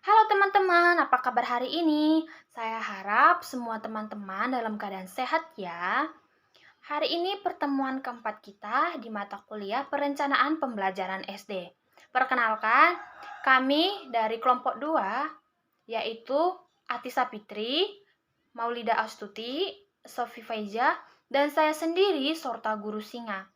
Halo teman-teman, apa kabar hari ini? Saya harap semua teman-teman dalam keadaan sehat ya. Hari ini pertemuan keempat kita di mata kuliah Perencanaan Pembelajaran SD. Perkenalkan, kami dari kelompok 2, yaitu Atisa Fitri, Maulida Astuti, Sofi Faiza, dan saya sendiri, Sorta Guru Singa,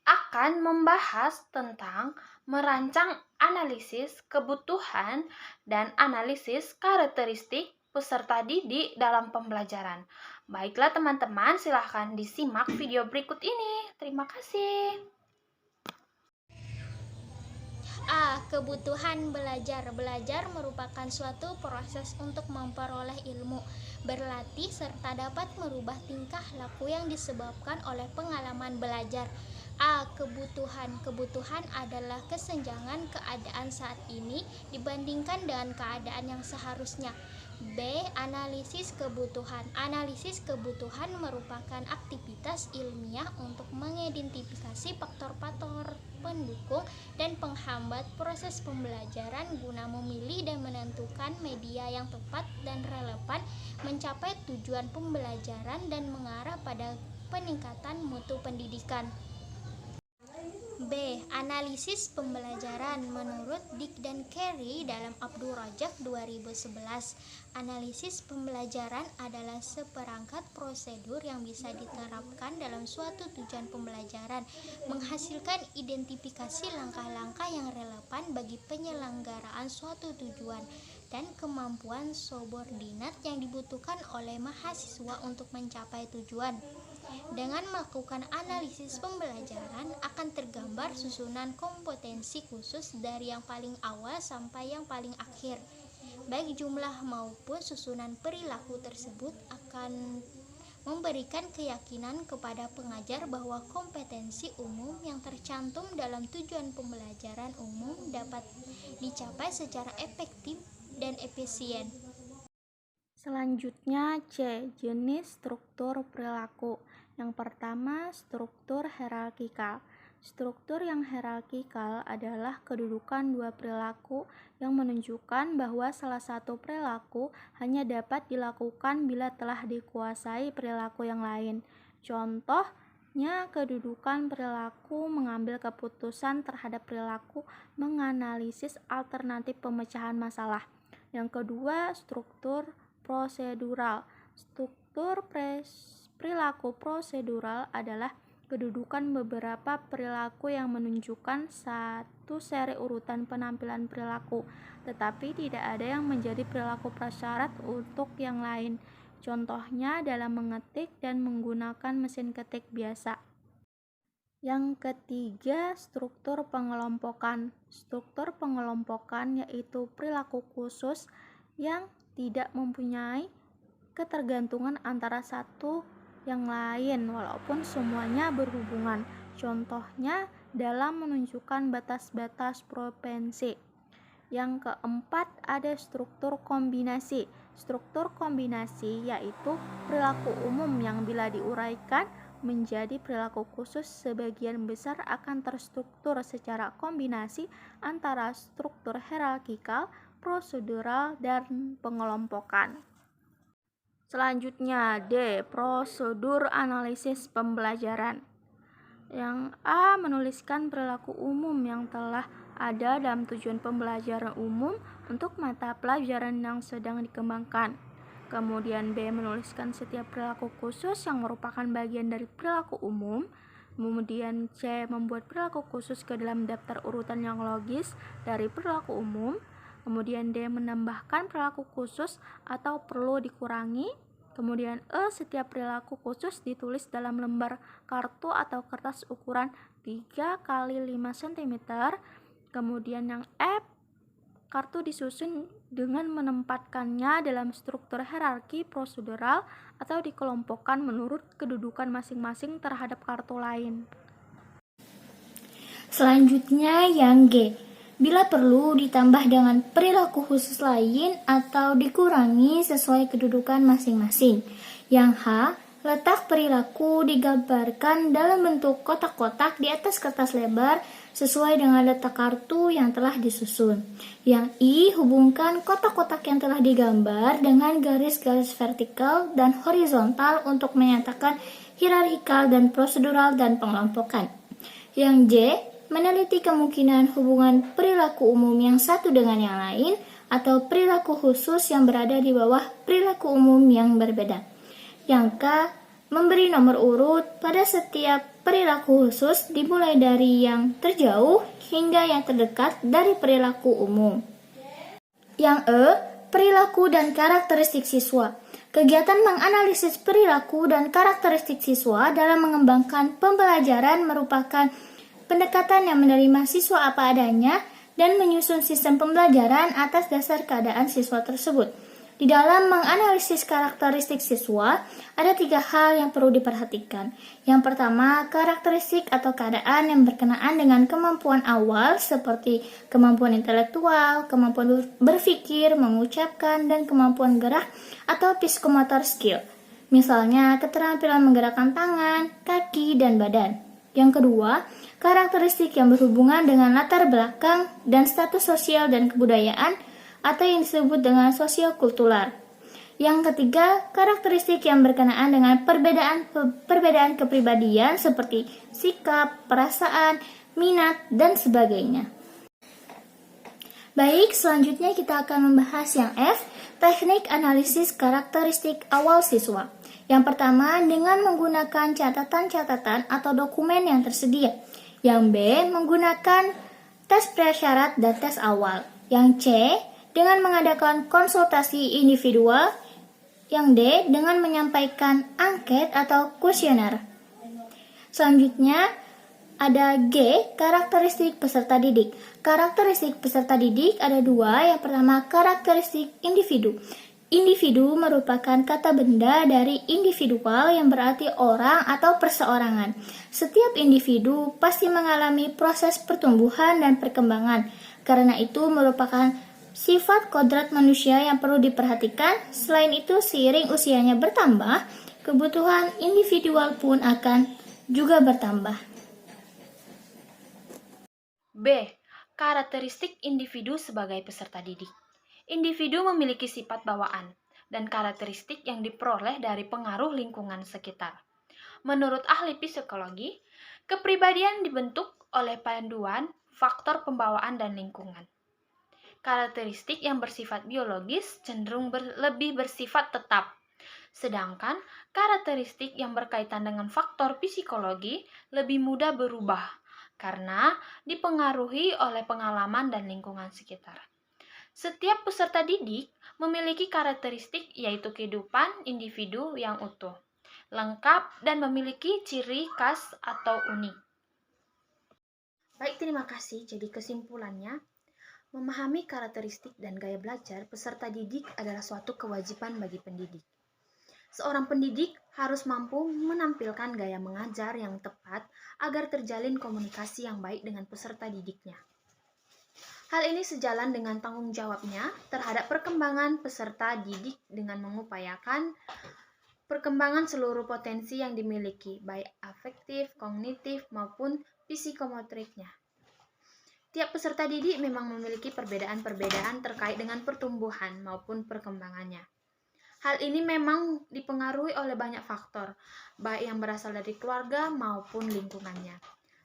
akan membahas tentang merancang analisis kebutuhan dan analisis karakteristik peserta didik dalam pembelajaran. Baiklah teman-teman, silahkan disimak video berikut ini. Terima kasih. Kebutuhan belajar. Belajar merupakan suatu proses untuk memperoleh ilmu, berlatih, serta dapat merubah tingkah laku yang disebabkan oleh pengalaman belajar. Kebutuhan. Kebutuhan adalah kesenjangan keadaan saat ini dibandingkan dengan keadaan yang seharusnya. B. Analisis kebutuhan. Analisis kebutuhan merupakan aktivitas ilmiah untuk mengidentifikasi faktor-faktor pendukung dan penghambat proses pembelajaran guna memilih dan menentukan media yang tepat dan relevan mencapai tujuan pembelajaran dan mengarah pada peningkatan mutu pendidikan. B. Analisis pembelajaran. Menurut Dick dan Carey dalam Abdul Rajak 2011, analisis pembelajaran adalah seperangkat prosedur yang bisa diterapkan dalam suatu tujuan pembelajaran, menghasilkan identifikasi langkah-langkah yang relevan bagi penyelenggaraan suatu tujuan, dan kemampuan subordinat yang dibutuhkan oleh mahasiswa untuk mencapai tujuan. Dengan melakukan analisis pembelajaran akan tergambar susunan kompetensi khusus dari yang paling awal sampai yang paling akhir. Baik jumlah maupun susunan perilaku tersebut akan memberikan keyakinan kepada pengajar bahwa kompetensi umum yang tercantum dalam tujuan pembelajaran umum dapat dicapai secara efektif dan efisien. Selanjutnya C. Jenis struktur perilaku. Yang pertama, struktur hierarkikal. Struktur yang hierarkikal adalah kedudukan dua perilaku yang menunjukkan bahwa salah satu perilaku hanya dapat dilakukan bila telah dikuasai perilaku yang lain. Contohnya, kedudukan perilaku mengambil keputusan terhadap perilaku menganalisis alternatif pemecahan masalah. Yang kedua, struktur prosedural. Struktur perilaku prosedural adalah kedudukan beberapa perilaku yang menunjukkan satu seri urutan penampilan perilaku, tetapi tidak ada yang menjadi perilaku prasyarat untuk yang lain. Contohnya dalam mengetik dan menggunakan mesin ketik biasa. Yang ketiga, struktur pengelompokan. Struktur pengelompokan yaitu perilaku khusus yang tidak mempunyai ketergantungan antara satu yang lain walaupun semuanya berhubungan. Contohnya dalam menunjukkan batas-batas propensi. Yang keempat, ada struktur kombinasi. Struktur kombinasi yaitu perilaku umum yang bila diuraikan menjadi perilaku khusus sebagian besar akan terstruktur secara kombinasi antara struktur hierarkikal, prosedural, dan pengelompokan. Selanjutnya D. Prosedur analisis pembelajaran. Yang A. Menuliskan perilaku umum yang telah ada dalam tujuan pembelajaran umum untuk mata pelajaran yang sedang dikembangkan. Kemudian B. Menuliskan setiap perilaku khusus yang merupakan bagian dari perilaku umum. Kemudian C. Membuat perilaku khusus ke dalam daftar urutan yang logis dari perilaku umum. Kemudian D. Menambahkan perilaku khusus atau perlu dikurangi. Kemudian E. Setiap perilaku khusus ditulis dalam lembar kartu atau kertas ukuran 3 x 5 cm. Kemudian yang F. Kartu disusun dengan menempatkannya dalam struktur hierarki prosedural atau dikelompokkan menurut kedudukan masing-masing terhadap kartu lain. Selanjutnya yang G. Bila perlu ditambah dengan perilaku khusus lain atau dikurangi sesuai kedudukan masing-masing. Yang H. Letak perilaku digambarkan dalam bentuk kotak-kotak di atas kertas lebar sesuai dengan letak kartu yang telah disusun. Yang I, hubungkan kotak-kotak yang telah digambar dengan garis-garis vertikal dan horizontal untuk menyatakan hierarkikal dan prosedural dan pengelompokan. Yang J, meneliti kemungkinan hubungan perilaku umum yang satu dengan yang lain atau perilaku khusus yang berada di bawah perilaku umum yang berbeda. Yang K, memberi nomor urut pada setiap perilaku khusus dimulai dari yang terjauh hingga yang terdekat dari perilaku umum. Yang E, perilaku dan karakteristik siswa. Kegiatan menganalisis perilaku dan karakteristik siswa dalam mengembangkan pembelajaran merupakan pendekatan yang menerima siswa apa adanya dan menyusun sistem pembelajaran atas dasar keadaan siswa tersebut. Di dalam menganalisis karakteristik siswa, ada 3 hal yang perlu diperhatikan. Yang pertama, karakteristik atau keadaan yang berkenaan dengan kemampuan awal seperti kemampuan intelektual, kemampuan berpikir, mengucapkan, dan kemampuan gerak atau psikomotor skill. Misalnya, keterampilan menggerakkan tangan, kaki, dan badan. Yang kedua, karakteristik yang berhubungan dengan latar belakang dan status sosial dan kebudayaan atau yang disebut dengan sosiokultural. Yang ketiga, karakteristik yang berkenaan dengan perbedaan kepribadian seperti sikap, perasaan, minat, dan sebagainya. Baik, selanjutnya kita akan membahas yang F, teknik analisis karakteristik awal siswa. Yang pertama, dengan menggunakan catatan-catatan atau dokumen yang tersedia. Yang B, menggunakan tes prasyarat dan tes awal. Yang C, dengan mengadakan konsultasi individual. Yang D, dengan menyampaikan angket atau kuesioner. Selanjutnya, ada G, karakteristik peserta didik. Karakteristik peserta didik ada 2. Yang pertama, karakteristik individu. Individu merupakan kata benda dari individual yang berarti orang atau perseorangan. Setiap individu pasti mengalami proses pertumbuhan dan perkembangan. Karena itu merupakan sifat kodrat manusia yang perlu diperhatikan. Selain itu, seiring usianya bertambah, kebutuhan individual pun akan juga bertambah. B. Karakteristik individu sebagai peserta didik. Individu memiliki sifat bawaan dan karakteristik yang diperoleh dari pengaruh lingkungan sekitar. Menurut ahli psikologi, kepribadian dibentuk oleh panduan faktor pembawaan dan lingkungan. Karakteristik yang bersifat biologis cenderung lebih bersifat tetap, sedangkan karakteristik yang berkaitan dengan faktor psikologi lebih mudah berubah karena dipengaruhi oleh pengalaman dan lingkungan sekitar. Setiap peserta didik memiliki karakteristik yaitu kehidupan individu yang utuh, lengkap, dan memiliki ciri khas atau unik. Baik, terima kasih. Jadi kesimpulannya, memahami karakteristik dan gaya belajar peserta didik adalah suatu kewajiban bagi pendidik. Seorang pendidik harus mampu menampilkan gaya mengajar yang tepat agar terjalin komunikasi yang baik dengan peserta didiknya. Hal ini sejalan dengan tanggung jawabnya terhadap perkembangan peserta didik dengan mengupayakan perkembangan seluruh potensi yang dimiliki, baik afektif, kognitif, maupun psikomotoriknya. Tiap peserta didik memang memiliki perbedaan-perbedaan terkait dengan pertumbuhan maupun perkembangannya. Hal ini memang dipengaruhi oleh banyak faktor, baik yang berasal dari keluarga maupun lingkungannya,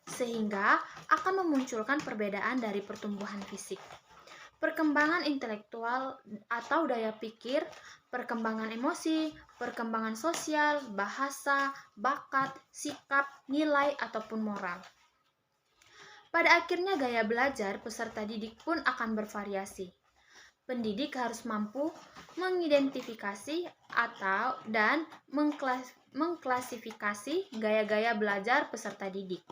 sehingga akan memunculkan perbedaan dari pertumbuhan fisik, perkembangan intelektual atau daya pikir, perkembangan emosi, perkembangan sosial, bahasa, bakat, sikap, nilai, ataupun moral. Pada akhirnya gaya belajar peserta didik pun akan bervariasi. Pendidik harus mampu mengidentifikasi dan mengklasifikasi gaya-gaya belajar peserta didik.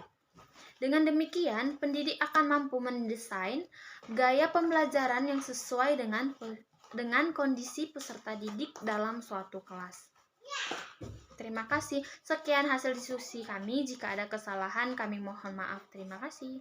Dengan demikian, pendidik akan mampu mendesain gaya pembelajaran yang sesuai dengan kondisi peserta didik dalam suatu kelas. Terima kasih. Sekian hasil diskusi kami. Jika ada kesalahan, kami mohon maaf. Terima kasih.